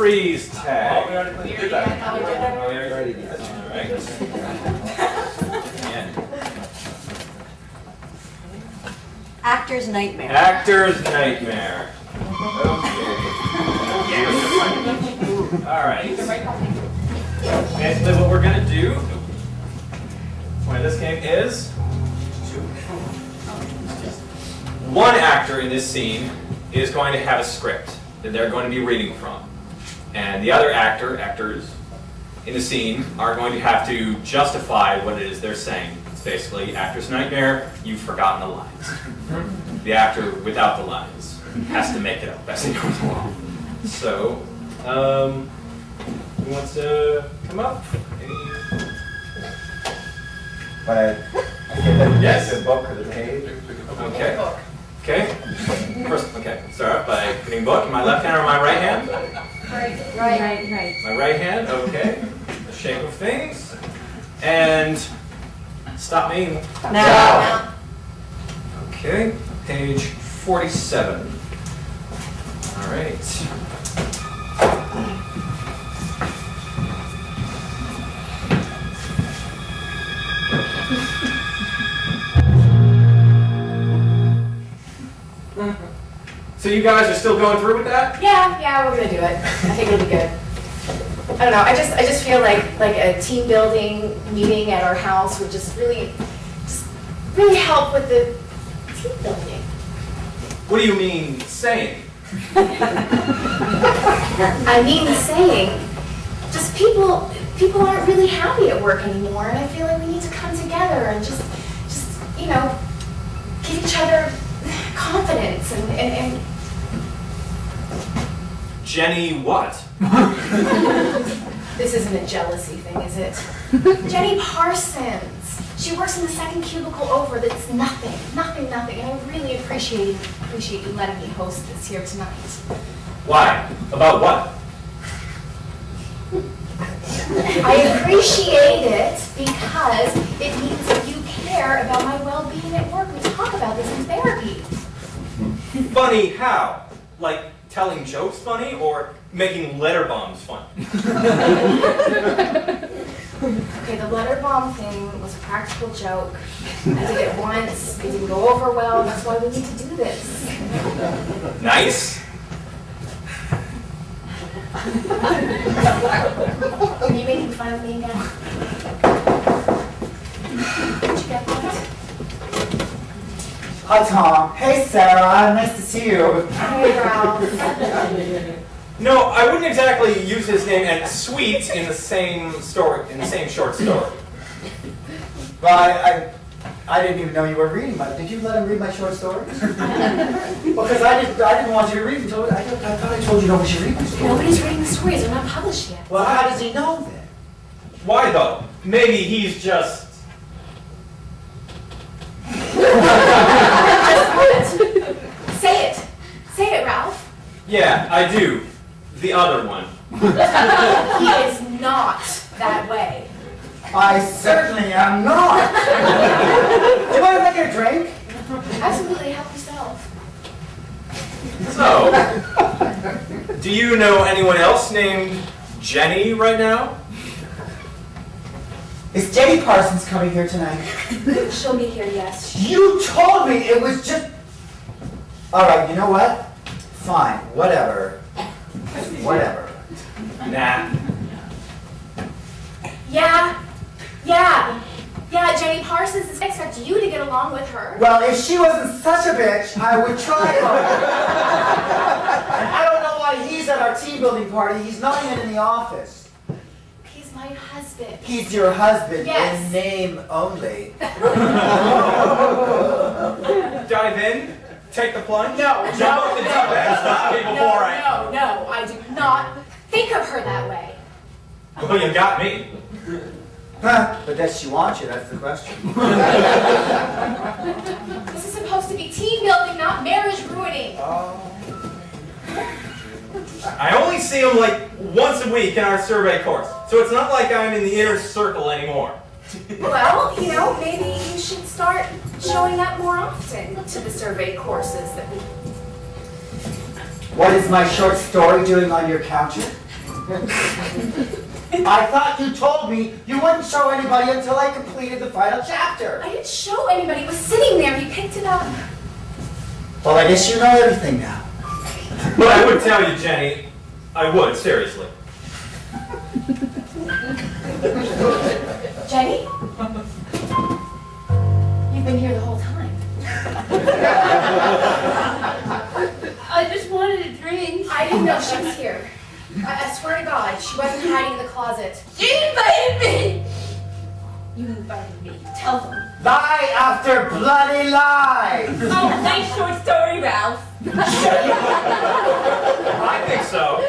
freeze tag. We already did that. Oh, we already did that. All right. Actor's nightmare. Actor's nightmare. Okay. Yes. All right. Basically, what we're gonna do. Point of this game is one actor in this scene is going to have a script that they're going to be reading from, and the other actors in the scene are going to have to justify what it is they're saying. It's basically actor's nightmare. You've forgotten the lines. The actor without the lines has to make it up as he goes along. So, who wants to come up? Yes. The book or the page. Okay. Okay. First, okay. Start off by putting book in my left hand or my right hand. Right. My right hand. Okay. The shape of things. And stop me. Now. Okay. Page 47. All right. So you guys are still going through with that? Yeah, we're gonna do it. I think it'll be good. I don't know. I just feel like a team building meeting at our house would just really help with the team building. What do you mean saying? I mean saying, just people aren't really happy at work anymore, and I feel like we need to come together and just give each other confidence and Jenny what? This isn't a jealousy thing, is it? Jenny Parsons. She works in the second cubicle over. That's nothing. And I really appreciate you letting me host this here tonight. Why? About what? I appreciate it because it means that you care about my well-being at work. We talk about this in therapy. Funny how? Like telling jokes funny or making letter bombs fun? Okay, the letter bomb thing was a practical joke. I did it once. It didn't go over well. That's why we need to do this. Nice. Are you making fun of me again? Did you get that? Hi, Tom. Hey, Sarah. Nice to see you. Hey, Ralph. No, I wouldn't exactly use his name and sweet in the same story, in the same short story. Well, I didn't even know you were reading. Did you let him read my short stories? Because I didn't want you to read them. I thought I told you nobody should read my stories. Nobody's reading the stories. They're not published yet. Well, how does he know then? Why though? Maybe he's just... Say it. Say it, Ralph. Yeah, I do. The other one. He is not that way. I certainly am not. Do you mind if I get a drink? Absolutely, help yourself. So, do you know anyone else named Jenny right now? Is Jenny Parsons coming here tonight? She'll be here, yes. You told me it was just... All right, you know what? Fine, whatever. Whatever. Nah. Yeah, Jenny Parsons is expect you to get along with her. Well, if she wasn't such a bitch, I would try harder. And I don't know why he's at our team building party. He's not even in the office. He's my husband. He's your husband Yes. in name only. Dive in, take the plunge, No, jump off the deep end, stop me before I... No, I do not think of her that way. Well, you got me. Huh, but does she want you? That's the question. This is supposed to be team building, not marriage ruining. I only see him like once a week in our survey course, so it's not like I'm in the inner circle anymore. Well, maybe you should start showing up more often to the survey courses that we... What is my short story doing on your counter? I thought you told me you wouldn't show anybody until I completed the final chapter. I didn't show anybody. It was sitting there. He picked it up. Well, I guess you know everything now. But I would tell you, Jenny, I would, seriously. Jenny? You've been here the whole time. I just wanted a drink. I didn't know she was here. I swear to God, she wasn't hiding in the closet. You invited me. You invited me. Tell them. Lie after bloody lie! Oh, nice short story, Ralph. I think so.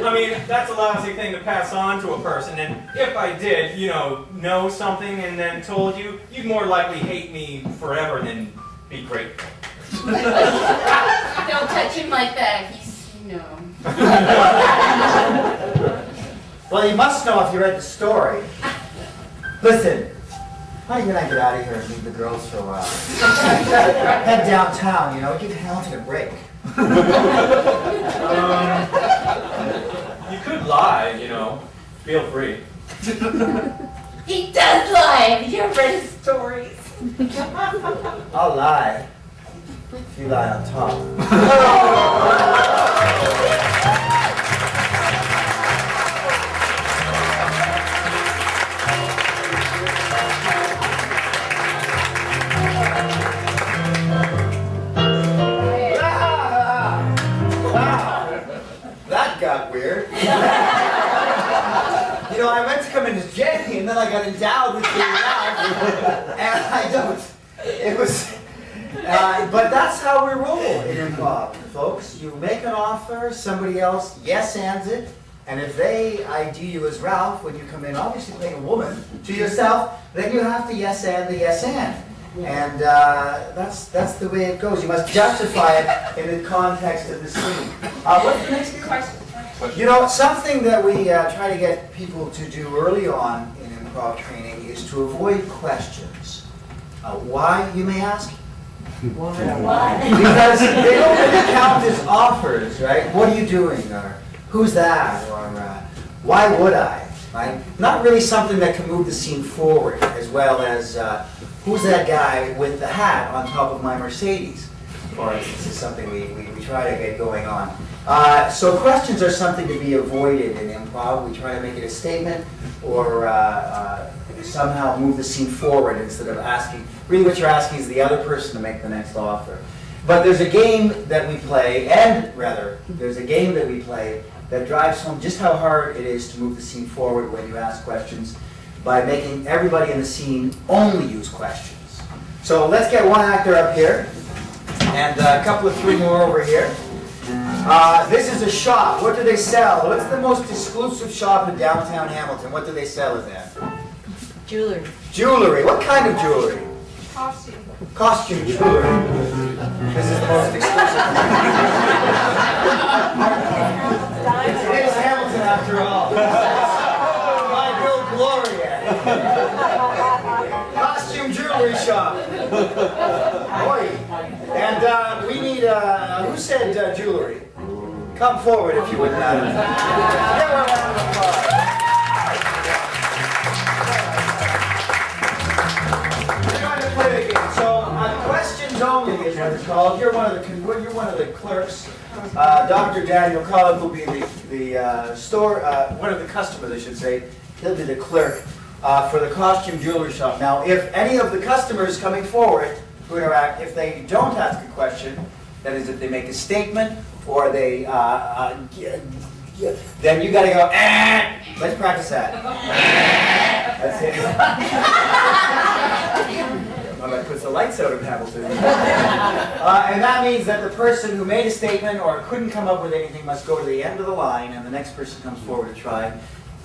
I mean, that's a lousy thing to pass on to a person, and if I did, know something and then told you, you'd more likely hate me forever than be grateful. Don't touch him like that. He's, Well, you must know if you read the story. Listen, how do you and I get out of here and leave the girls for a while? Head downtown, give Hamilton a break. You could lie, feel free. He does lie. Have you ever read his stories? I'll lie. If you lie on top. Wow, that got weird. I meant to come in as Jenny, and then I got endowed with being loud, and I don't. It was, but that's how we roll in improv, folks. You make an offer, somebody else yes-ands it, and if they ID you as Ralph when you come in, obviously playing a woman, to yourself, then you have to yes-and the yes-and. And that's the way it goes. You must justify it in the context of the scene. What's the next question? Something that we try to get people to do early on in improv training is to avoid questions. Why, you may ask? Why? Because they don't really count as offers, right? What are you doing? Or who's that? Or why would I? Right? Not really something that can move the scene forward, as well as who's that guy with the hat on top of my Mercedes? Or this is something we try to get going on. So questions are something to be avoided in improv. We try to make it a statement or somehow move the scene forward instead of asking. Really what you're asking is the other person to make the next offer. But there's a game that we play, there's a game that we play that drives home just how hard it is to move the scene forward when you ask questions by making everybody in the scene only use questions. So let's get one actor up here and a couple of three more over here. This is a shop. What do they sell? What's the most exclusive shop in downtown Hamilton? What do they sell in there? Jewelry. Jewelry. What kind of jewelry? Costume. Costume jewelry. This is the most exclusive. It is Hamilton after all. My Bill Gloria. Costume jewelry shop. Boy. And we need, who said jewelry? Come forward if you would. Give her a round of applause. We're going to play the game. So, questions only is what it's called. You're one of the clerks. Dr. Daniel Collins will be the one of the customers, I should say. He'll be the clerk for the costume jewelry shop. Now, if any of the customers coming forward who interact, if they don't ask a question, that is, if they make a statement or they, then you got to go. Let's practice that. That's it. That puts the lights out of Hamilton. And that means that the person who made a statement or couldn't come up with anything must go to the end of the line, and the next person comes forward to try.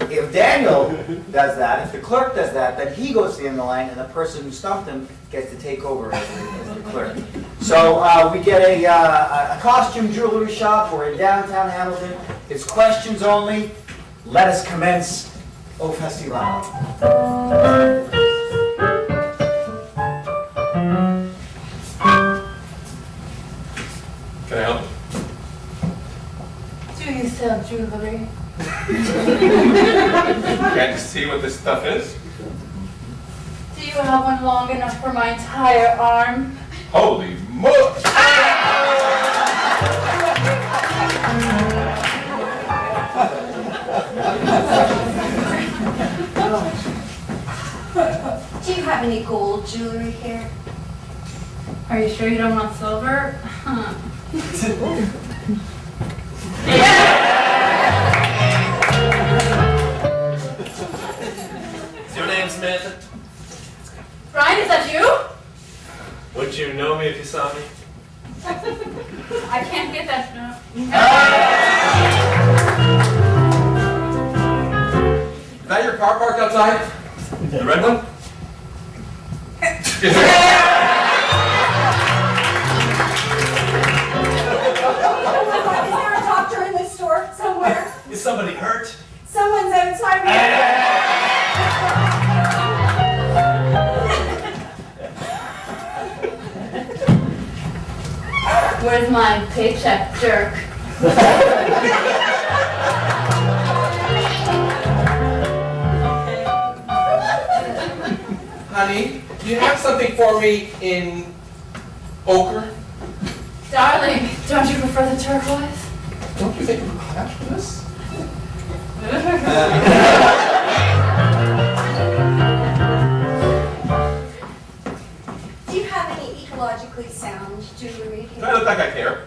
If Daniel does that, if the clerk does that, then he goes to the end of the line, and the person who stumped him gets to take over as the clerk. So we get a costume jewelry shop. We're in downtown Hamilton. It's questions only. Let us commence au festival. Can I help? Do you sell jewelry? Can't you see what this stuff is? Do you have one long enough for my entire arm? Holy moly! Do you have any gold jewelry here? Are you sure you don't want silver? Is your name Samantha? Brian, is that you? Would you know me if you saw me? I can't get that. No. Is that your car parked outside? The red one? Is there a doctor in this store somewhere? Is somebody hurt? Someone's outside me. Where's my paycheck, jerk? Honey, do you have something for me in ochre? Darling, don't you prefer the turquoise? Don't you think we'll have this? Do you have any ecologically sound jewelry Do I here? look like I care?